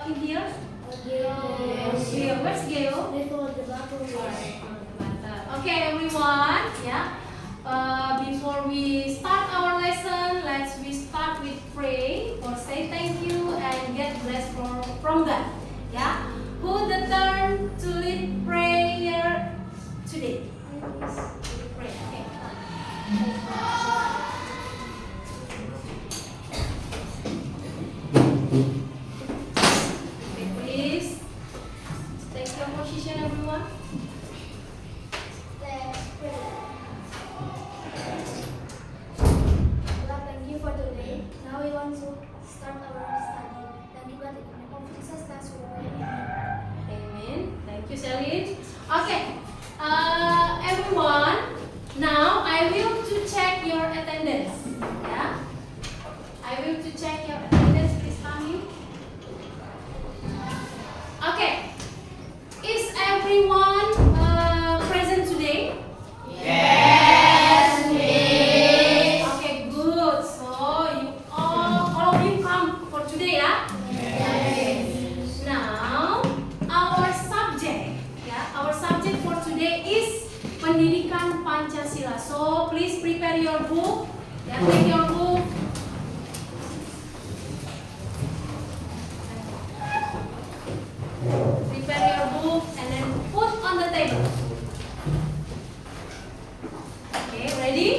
in here? Geo. Where's Geo? Okay, everyone. Yeah. Before we start our lesson, we start with pray or say thank you and get blessed from God. Yeah. Who the turn to lead prayer today? Pray. Okay. Please take your position, everyone. Thank you for today. Now we want to start our study. Thank you God in the name of Jesus. That's what we need. Amen. Thank you, Celine. Okay, everyone. Now I will to check your attendance. Yeah, I will to check your attendance. Please come in. Okay, is everyone present today? Yes, Miss. Okay, good. So you all of you come for today, yeah? Yes. Now, our subject for today is Pendidikan Pancasila. So please prepare your book. Yeah, take your book. Prepare your book and then put on the table. Okay, ready?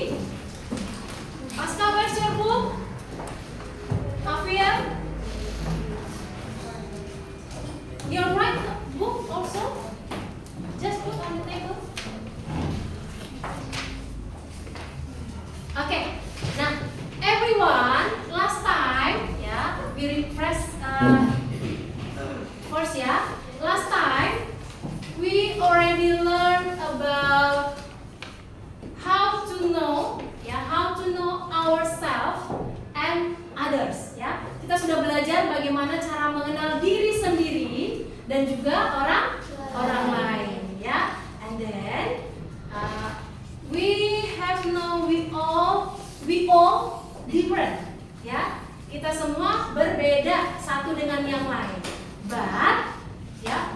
Pascal, where's your book? Afia? Your right book also? Just put on the table. Okay, now everyone, last time, yeah, we refresh first, yeah. Last time we already learned about how to know ourselves and others, ya. Kita sudah belajar bagaimana cara mengenal diri sendiri dan juga orang lain, ya. And then we all different, ya. Kita semua berbeda satu dengan yang lain. But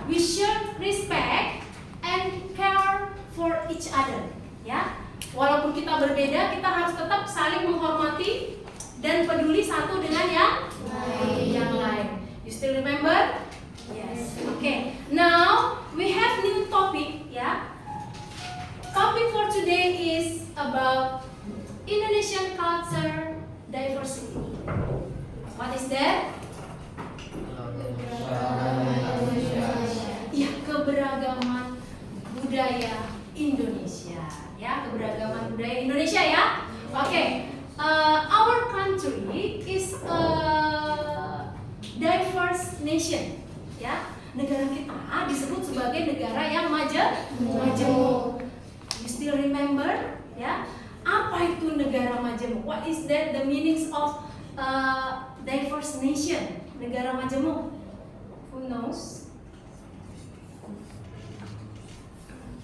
we should respect and care for each other, ya. Walaupun kita berbeda, kita harus tetap saling menghormati dan peduli satu dengan yang lain. You still remember? Yes. Okay. Now we have new topic, ya. Topic for today is about Indonesian culture diversity. What is that? Ya, keberagaman budaya Indonesia. Ya, keberagaman budaya Indonesia, ya. Okay. Our country is a diverse nation. Ya, negara kita disebut sebagai negara yang majemuk. You still remember? Ya, apa itu negara majemuk? What is that? The meanings of diverse nation, negara majemuk. Who knows?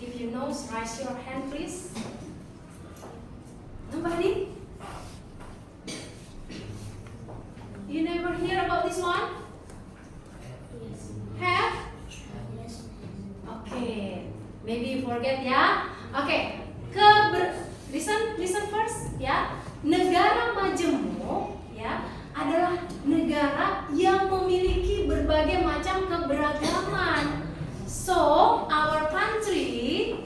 If you know, raise your hand, please. Nobody? You never hear about this one? Have? Okay. Maybe you forget, ya. Okay. Listen first, ya. Negara majemuk, ya, adalah negara yang memiliki berbagai macam keberagaman. So our country,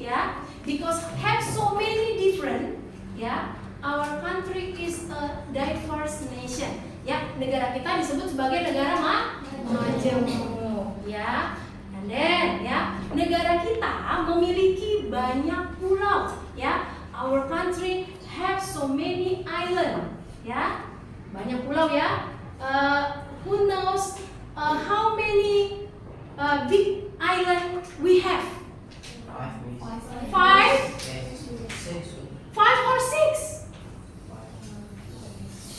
because have so many different, our country is a diverse nation. Ya, negara kita disebut sebagai negara majemuk, ya. And then, negara kita memiliki banyak pulau, ya. Our country have so many island, ya. Banyak pulau, ya. Who knows how many big island we have? Five or six?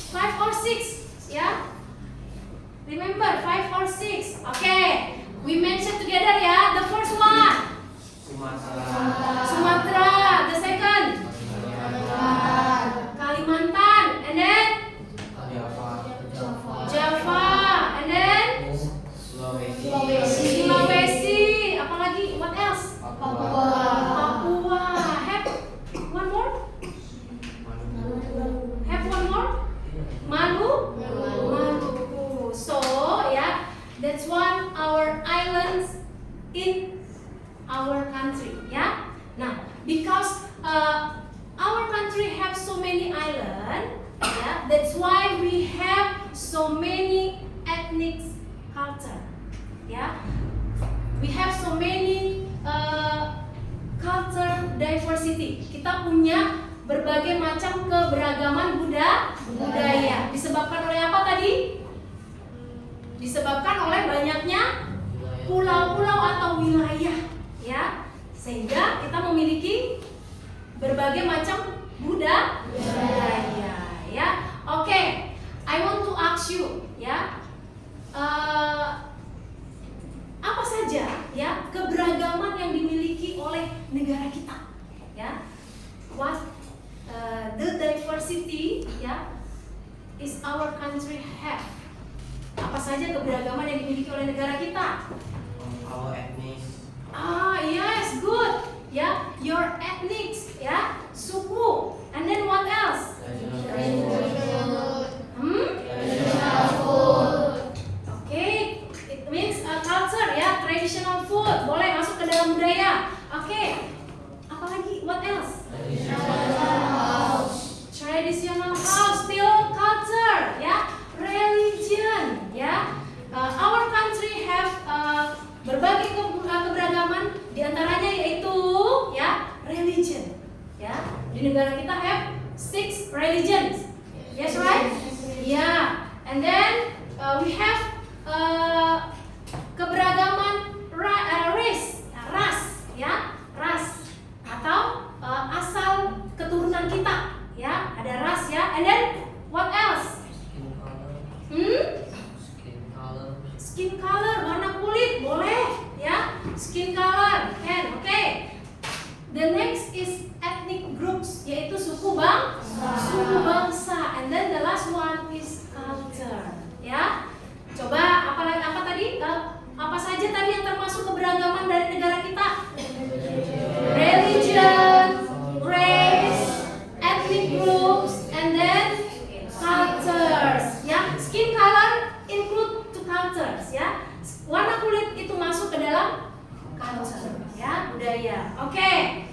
5 or 6, ya. Remember 5 or 6. Okay, we mention together, ya. The first one, Sumatera. The second, Kalimantan. And then Java. And then That's one our islands in our country, yeah. Now, because our country have so many islands, yeah, that's why we have so many ethnic culture, yeah. We have so many culture diversity. Kita punya berbagai macam keberagaman budaya. Disebabkan oleh apa tadi? Disebabkan oleh banyaknya pulau-pulau atau wilayah, ya. Sehingga kita memiliki berbagai macam budaya, ya. Oke, I want to ask you, ya. Apa saja, ya, keberagaman yang dimiliki oleh negara kita, ya? What the diversity, ya, is our country have? Apa saja keberagaman yang dimiliki oleh negara kita? Our ethnics. Yes, good. Ya, your ethnics, ya, suku. And then what else? Okay, it means culture, ya, traditional food. Boleh masuk ke dalam budaya. Okay, apalagi? What else? Traditional house, still culture, ya. Religion, ya. Our country have berbagai keberagaman, diantaranya yaitu, ya, religion, ya. Di negara kita have 6 religions, yes, right? Yeah, and then we have keberagaman ras, ya, ras atau asal keturunan kita, ya, ada ras, ya, and then what else? Skin color, warna kulit, boleh, ya, skin color, can, okay. The next is ethnic groups, yaitu suku bangsa, and then the last one is culture, ya. Coba apa tadi? Apa saja tadi yang termasuk keberagaman dari negara kita? Religion, race, ethnic groups, and then cultures, ya. Skin color include to cultures, ya. Warna kulit itu masuk ke dalam culture, ya, budaya. Okay.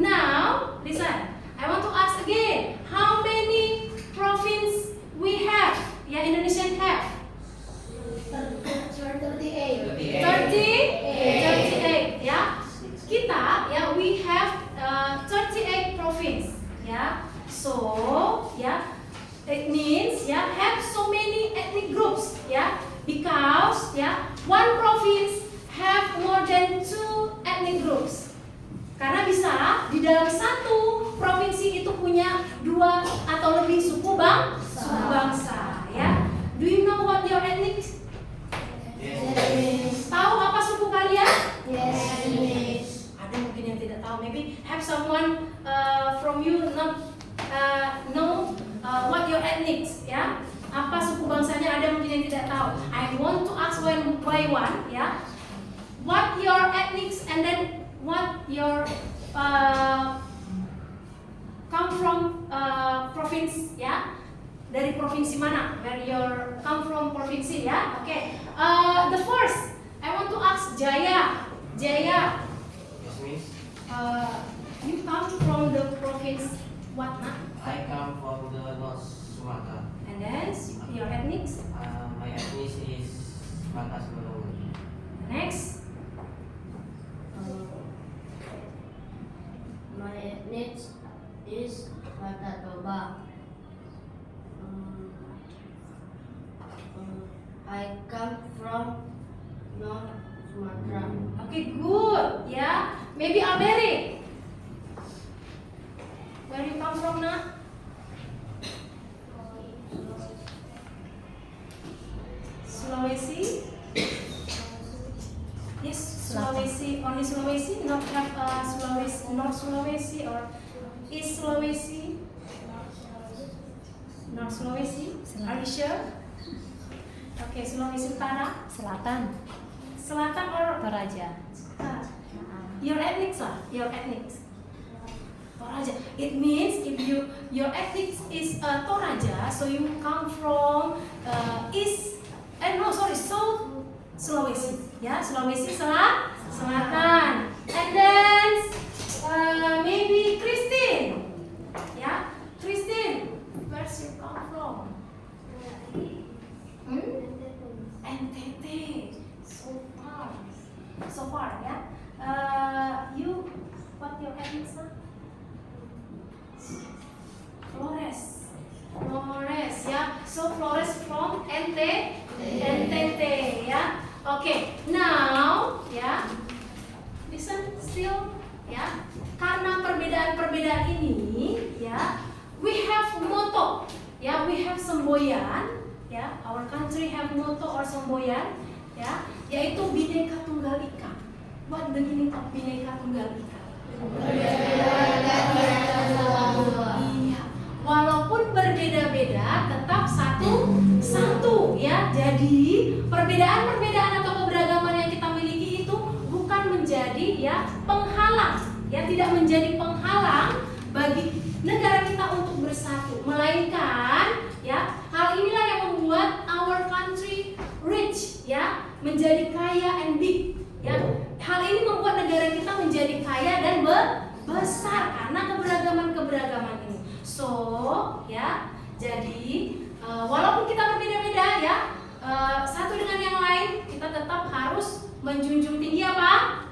Now listen. I want to ask again. How many province we have? Ya, Indonesian have. 38, ya. Kita, ya, we have 38 province, ya. So, ya, it means, ya, have so many ethnic groups, ya. Because, ya, one province have more than 2 ethnic groups. Karena bisa di dalam satu provinsi itu punya 2 atau lebih suku bangsa, ya. Do you know what your ethnic? Yes. Tahu apa suku kalian? Yes. Ada mungkin yang tidak tahu. Maybe have someone from you not know what your ethnics, ya. Apa suku bangsanya, ada mungkin yang tidak tahu. I want to ask one by one, ya. What your ethnics and then what your come from province, ya. Dari provinsi mana? Where your come from provinsi, ya. Okay. The first, I want to ask Jaya. Yes, miss. You come from the province what, nah? I come from the North Sumatra. And then your ethnics. My ethnic is Batak Semarang. Next. My ethnic is Batak Toba. I come from North Sumatra. Okay, good. Yeah. Maybe Alberi. Where you come from, nah? Sulawesi. Yes, Sulawesi. Only Sulawesi. Not have Sulawesi, North Sulawesi or East Sulawesi. North Sulawesi. Are you sure? Okay, Sulawesi Utara. Selatan, Selatan or Toraja. your ethnics lah, your ethnics. Toraja. It means if your ethnics is Toraja, so you come from South Sulawesi. Ya, Sulawesi Selatan. And then maybe Christine. Ya, Christine, where's you come from? NTT. So far, ya. You, what your ethnic son? Flores, ya. So Flores from NTT, ya. Okay, now, ya. Listen, still, ya. Karena perbedaan-perbedaan ini, ya, we have motto, ya, we have semboyan, ya. Our country have motto or semboyan, ya, yaitu Bhinneka Tunggal Ika. What the meaning of Bhinneka Tunggal Ika? Iya, walaupun berbeda-beda, tetap satu, ya. Jadi perbedaan-perbedaan atau keberagaman yang kita miliki itu bukan menjadi, ya, penghalang, ya, tidak menjadi penghalang bagi negara kita untuk bersatu, melainkan, ya, hal inilah yang membuat our country rich, ya, menjadi kaya and big, ya. Hal ini membuat negara kita menjadi kaya dan besar karena keberagaman ini. So, ya, jadi walaupun kita berbeda-beda, ya, satu dengan yang lain, kita tetap harus menjunjung tinggi apa?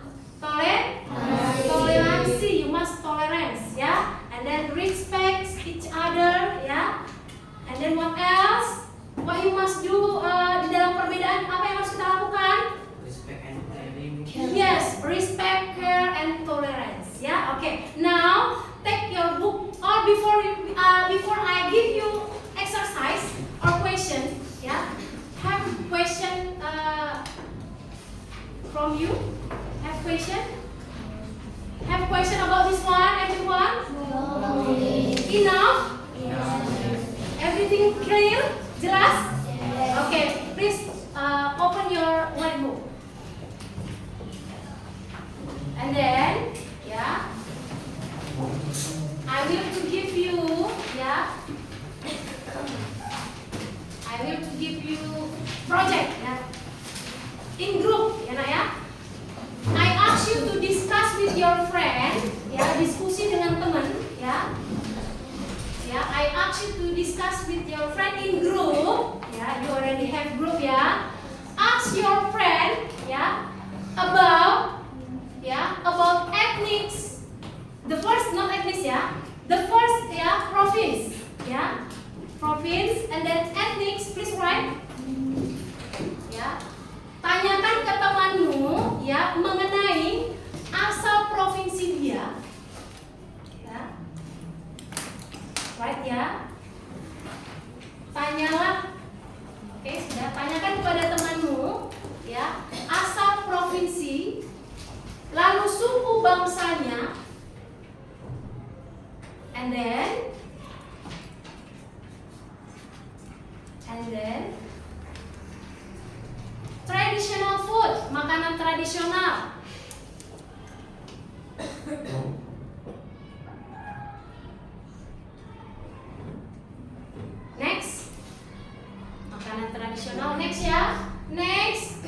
Toleransi. You must tolerance, ya. And then respect each other, ya. And then what else? What you must do di dalam perbedaan, apa yang harus kita lakukan? Respect and caring. Yes, respect, care, and tolerance. Yeah, okay. Now take your book, or before I give you exercise or question, yeah, have question from you. Have question? Have question about this one, everyone? Enough? Everything clear? Jelas? Okay, please open your whitebook. And then, yeah, I will to give you, yeah, I will to give you project, yeah, in group, ya, nak, ya. I ask you to discuss with your friend, ya, diskusi dengan teman, ya. Ya, I ask you to discuss with your friend in group, ya. You already have group, ya. Ask your friend, ya, about ethnics. The first, not ethnics, ya. The first, ya, province, ya. Province and then ethnics, please write. Ya. Tanyakan ke temanmu, ya, mengenai asal provinsi dia. Ya. Right, ya. Tanyalah. Oke, sudah. Tanyakan kepada temanmu, ya, asal provinsi, lalu suku bangsanya, and then traditional food, makanan tradisional. Next, makanan tradisional. Next, ya. Next,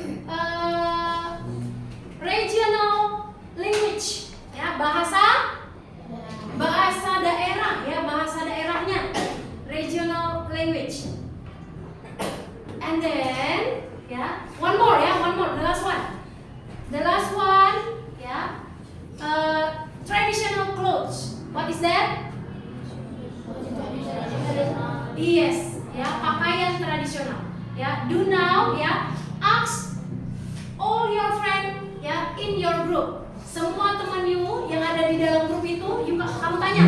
regional language, ya, bahasa daerah, ya, bahasa daerahnya, regional language. And then, ya, one more, the last one, ya, traditional clothes. What is that? Yes, ya, pakaian tradisional. Ya, do now, ya, ask all your friend, ya, in your group. Semua teman you yang ada di dalam grup itu, kamu tanya,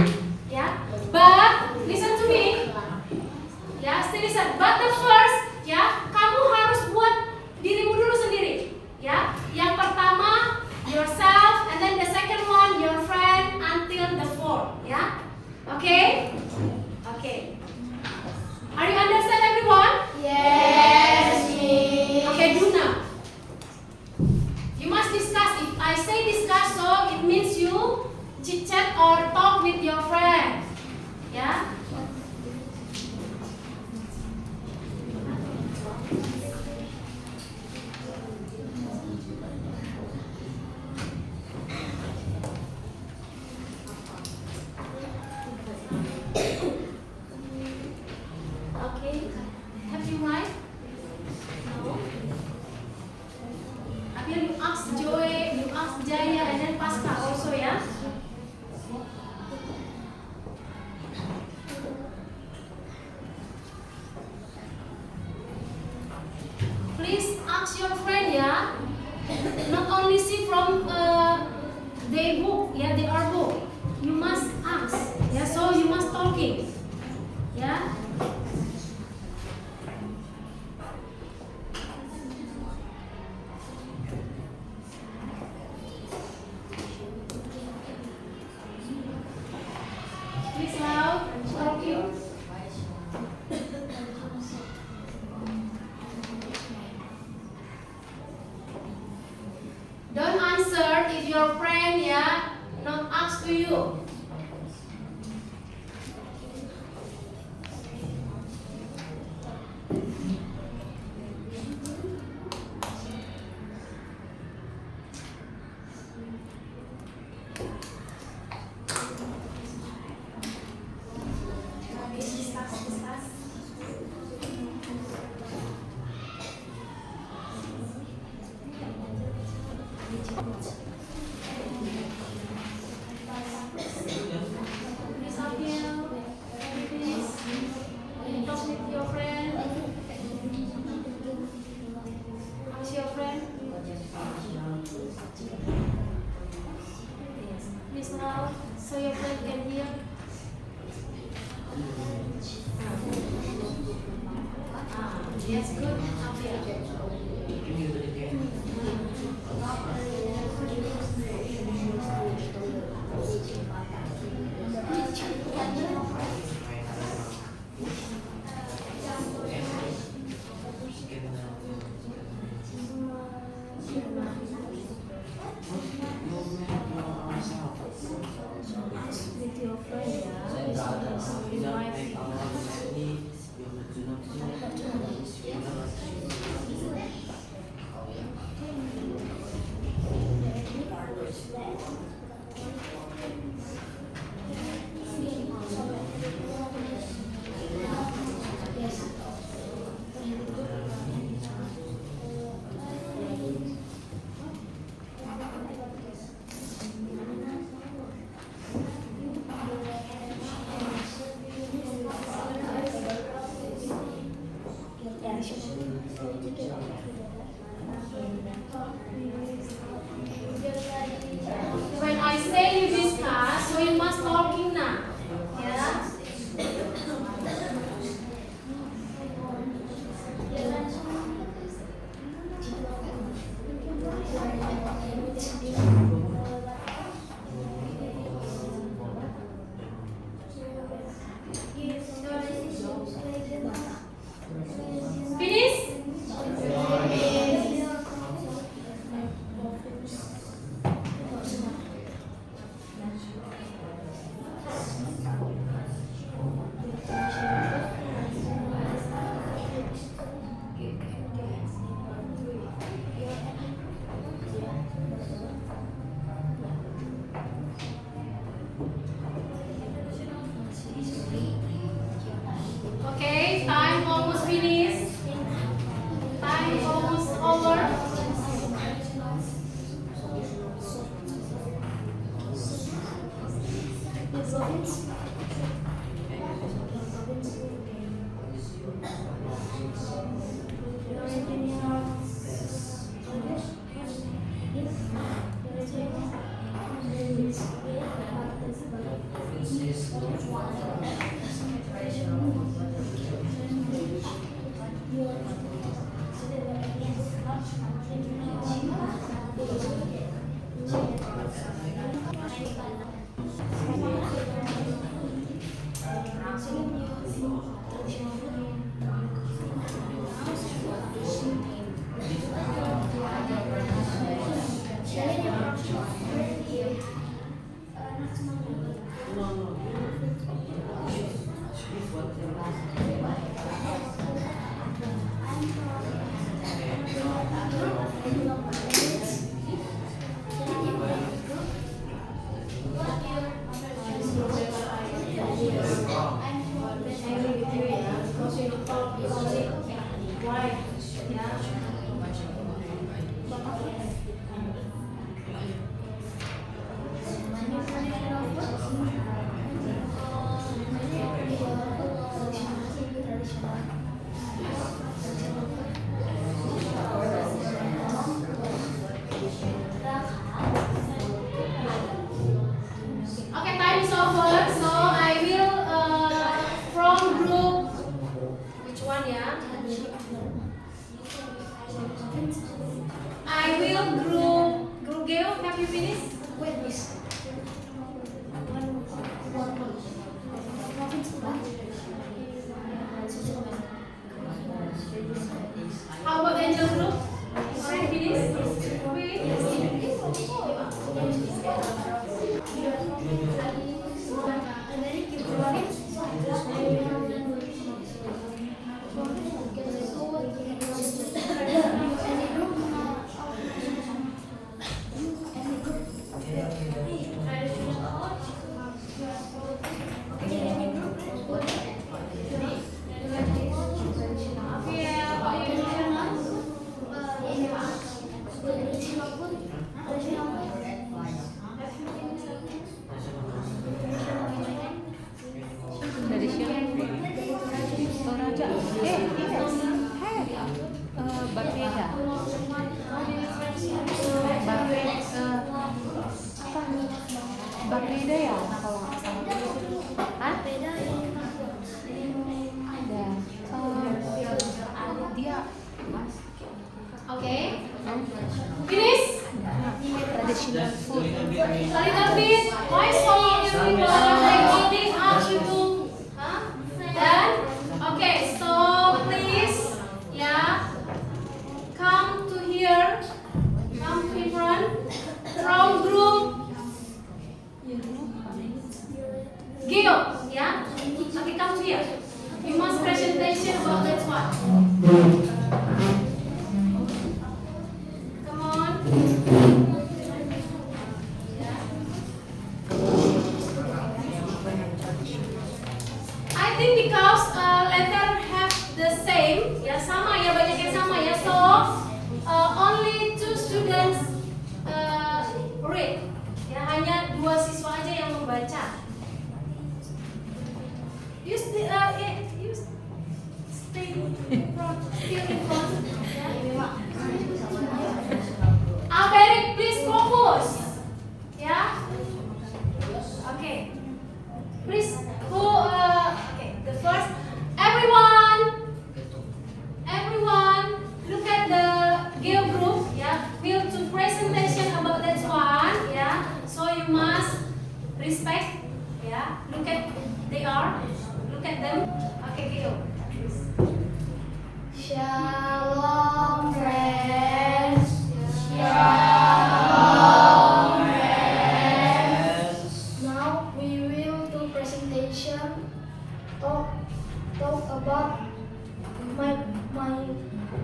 ya. But listen to me, ya, still listen. But the first, ya, kamu harus buat dirimu dulu sendiri, ya. Yang pertama yourself, and then the second one your friend, until the fourth, ya. Okay? Okay. Are you understand, everyone? Yes, Miss. Okay, do now. You must discuss. If I say discuss, so it means you chit chat or talk with your friend. Yeah. ask your friend ya. Not only see from their book, ya, their book. You must ask, ya. So you must talking, ya. Please loud talking. Don't answer if your friend ya not ask to you. Please help you. Please talk with your friend. Ask your friend. Please loud so your friend can hear. Yes, good. Help you. With your friend When I say you discuss, so you must talking now. Yeah. Finish? Okay, time almost finished. Time almost over. finish? Wait, please. Province Uba. How about the angel group? Already finished? Toraja. Yes. Bakeda. Bakeda ya kalau nggak salah. Hah? Ada. Dia Okay. Finish? traditional food. A little bit. Why so everyone? Like eating afternoon. Huh? Done? Okay, so please, yeah, come to here. Come to in front. From group Geo, yeah? Okay, come to here. You must presentation about that one. Come on. I think because letter have the same, ya sama ya, banyak yang sama ya. So only 2 students read. Ya, hanya 2 siswa aja yang membaca. You stay in front, still in front. Averik, please focus. Ya. Okay. Please, okay, the first, everyone, look at the Geo group, yeah, we'll do presentation about that one, yeah, so you must respect, yeah, look at them, okay, Geo. Shalom, friends. Now we will do presentation. Talk about my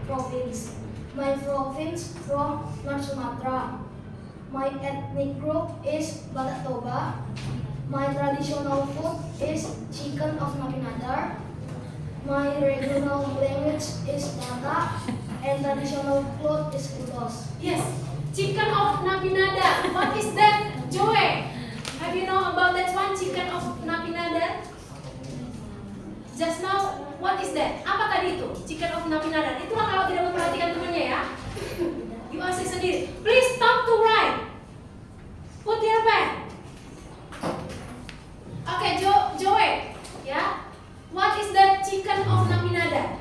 province. My province from North Sumatra. My ethnic group is Batak Toba. My traditional food is chicken of Napinadar. My regional language is Batak, and traditional cloth is Ulos. Yes, chicken of Napinadar. What is that, Joey? Have you know about that one, chicken of Napinadar? Just now, what is that? Apa tadi itu? Chicken of Napinadar. Itulah kalau tidak memperhatikan temannya ya. You ask sendiri. Please stop to write. Put your pen. Okay, Joey. Ya. What is that chicken of Napinadar?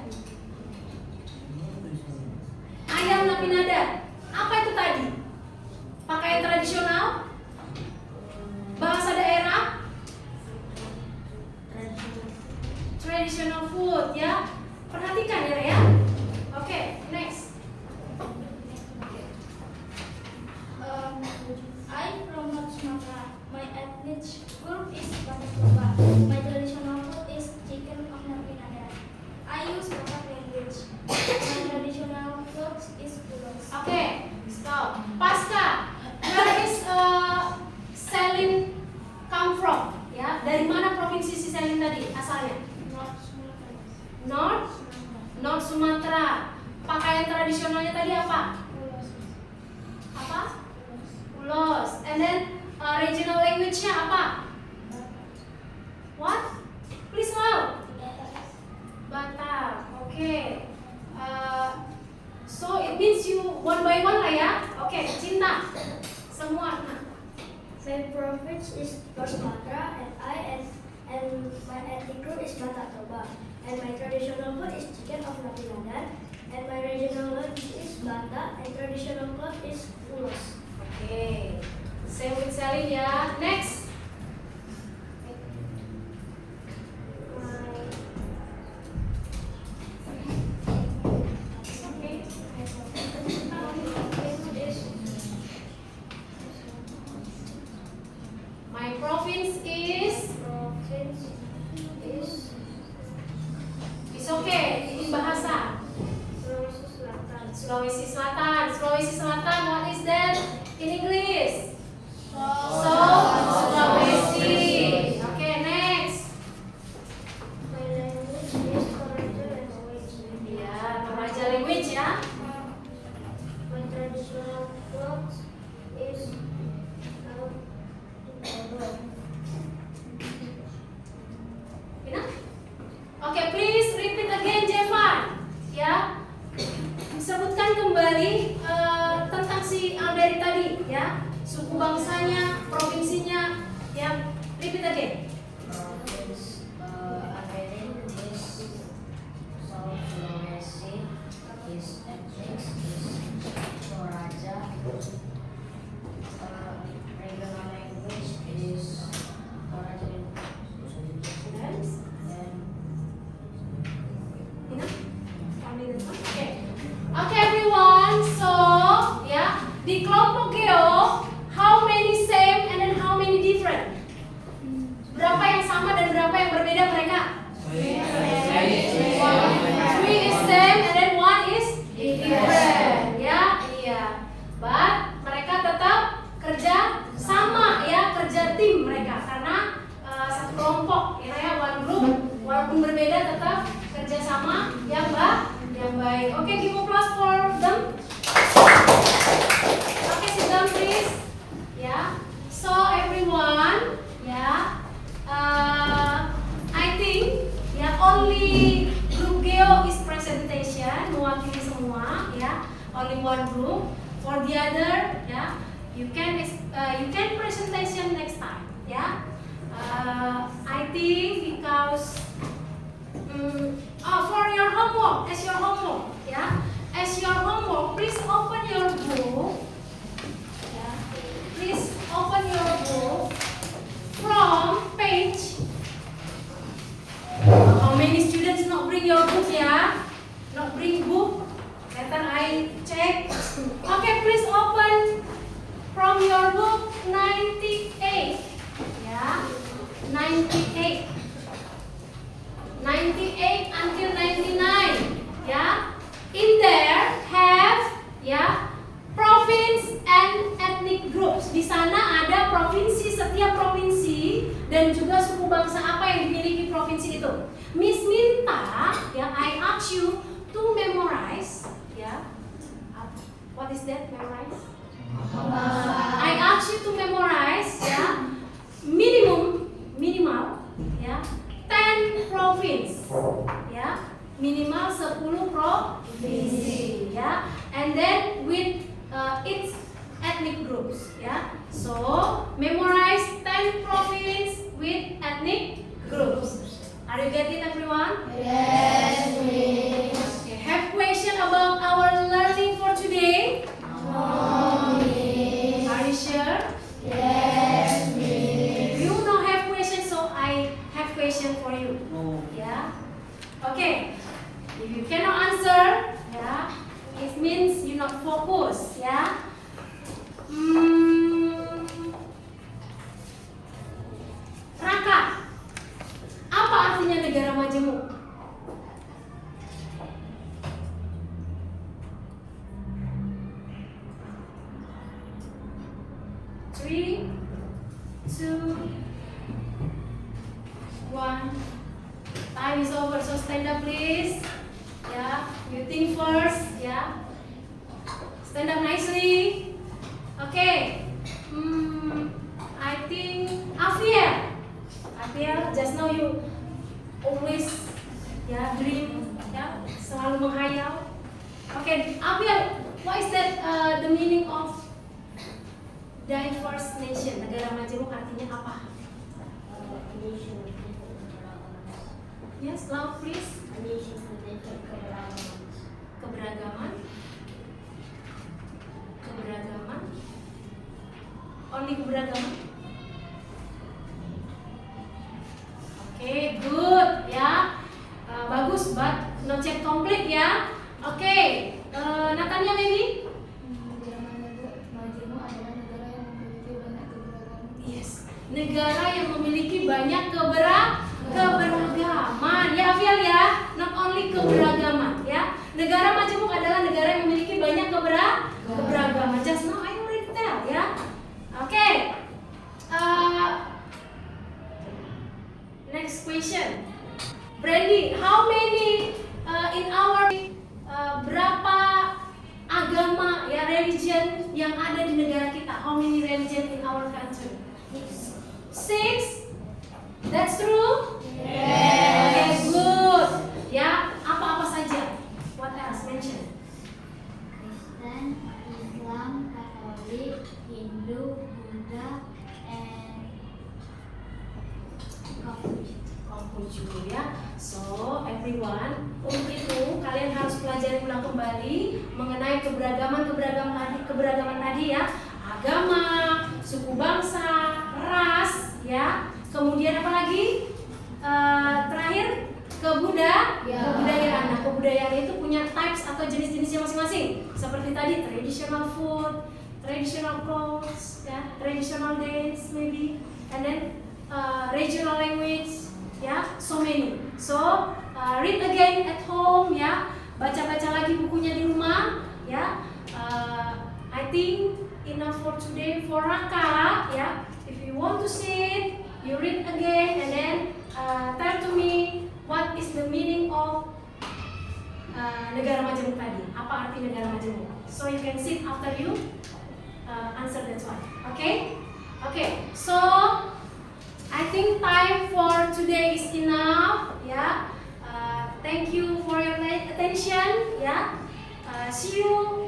Ayam Napinadar. Apa itu tadi? Pakaian tradisional? Bahasa daerah? Traditional food, ya. Perhatikan ya. Oke, next. I'm from North Sumatra. My ethnic group is Batak Toba. My traditional food is chicken of Napinadar. I use Batak language. My traditional clothes is Ulos. Oke, stop. Pasca, where is Selin come from? Ya, dari mana provinsi si Selin tadi asalnya? North Sumatra. Pakaian tradisionalnya tadi apa? Apa? Ulos. And then regional language-nya apa? What? Please loud. Batak. Okay. So it means you one by one lah ya. Okay, Cinta. Semua. My province is North Sumatra, and my ethnic group is Batak Toba. And my traditional food is chicken of Napinadar. And my regional language is Batak, and traditional cloth is Ulos. Okay. Sulawesi Selatan. Sulawesi Selatan, what is that in English? Sulawesi. Okay, next. My language is Toraja language. Ya, Toraja language ya. My traditional clothes is Enough? Okay, please repeat again, Jevan. Ya, sebutkan kembali tentang si Alderi tadi, ya, suku bangsanya, provinsinya, ya, repeat again. Province Averin is South Sulawesi. His ethnic is Toraja. Regional language is Toraja Next. and Enough? Okay. Okay, everyone. So, ya, di kelompok Geo, how many same and then how many different? Berapa yang sama dan berapa yang berbeda mereka? Three is same and then one is different. Ya, iya. But mereka tetap kerja sama ya, kerja tim mereka karena satu kelompok ya, one group walaupun berbeda tetap kerja sama yang baik. Oke, give applause for them. Oke, sit down please. Ya. So everyone, ya. I think ya only group Geo is presentation, mewakili semua ya. Only one group. For the other, ya, you can presentation next time, ya. I think because for your homework, as your homework, ya, as your homework, please open your book, ya. Please open your book from page. How many students not bring your book, ya? Not bring book. Later I check. Okay, please open from your book 98. Ya, 98. 98 until 99. Ya. In there have ya province and ethnic groups. Di sana ada provinsi, setiap provinsi dan juga suku bangsa apa yang dimiliki provinsi itu. Miss minta ya, I ask you to memorize ya. What is that, memorize? I ask you to memorize ya, minimal ya 10 province ya, minimal 10 provinsi ya, and then with its ethnic groups ya. So memorize 10 province with ethnic groups. Are you getting it, everyone? Yes, miss. Okay, have question about our learning for today? No, miss. Are you sure? Yes, miss. You don't have question, so I have question for you. No. Yeah. Okay. If you cannot answer, yeah, it means you not focus. Yeah. Raka. Apa artinya negara majemuk? Three, two, one. Time is over, so stand up please. Yeah, you think first. Yeah, stand up nicely. Okay. I think Afia. Afia, just now you always dream, selalu menghayal. Okay, Afia, what is that the meaning of diverse nation? Negara majemuk artinya apa? nation with different keberagaman. Yes, loud please. A nation with different keberagaman. Keberagaman. Keberagaman. Only keberagaman. Okay, good ya. Bagus, but not yet complete ya. Okay, Natania maybe? Yes, negara yang memiliki banyak keberagaman. Ya, Afial ya, not only keberagaman ya. Negara majemuk adalah negara yang memiliki religion yang ada di negara kita? How many religion in our country? 6. That's true? Okay, good. Ya, apa-apa saja? What else? Mention. Kristen, Islam, Katolik, Hindu, Buddha, and Konghucu ya. So everyone, untuk itu kalian harus pelajari ulang kembali mengenai keberagaman tadi ya. Agama, suku bangsa, ras ya. Kemudian apa lagi? Terakhir kebudayaan. Nah, kebudayaan itu punya types atau jenis-jenisnya masing-masing. Seperti tadi traditional food, traditional clothes, ya, traditional dance maybe, and then regional language, ya, so many. So read again at home, ya, baca-baca lagi bukunya di rumah, ya. I think enough for today for Raka, ya. If you want to sit, you read again and then tell to me what is the meaning of negara majemuk tadi. Apa arti negara majemuk? So you can sit after you answer that one. Okay? Okay. So I think time for today is enough. Yeah. Thank you for your attention. Yeah. See you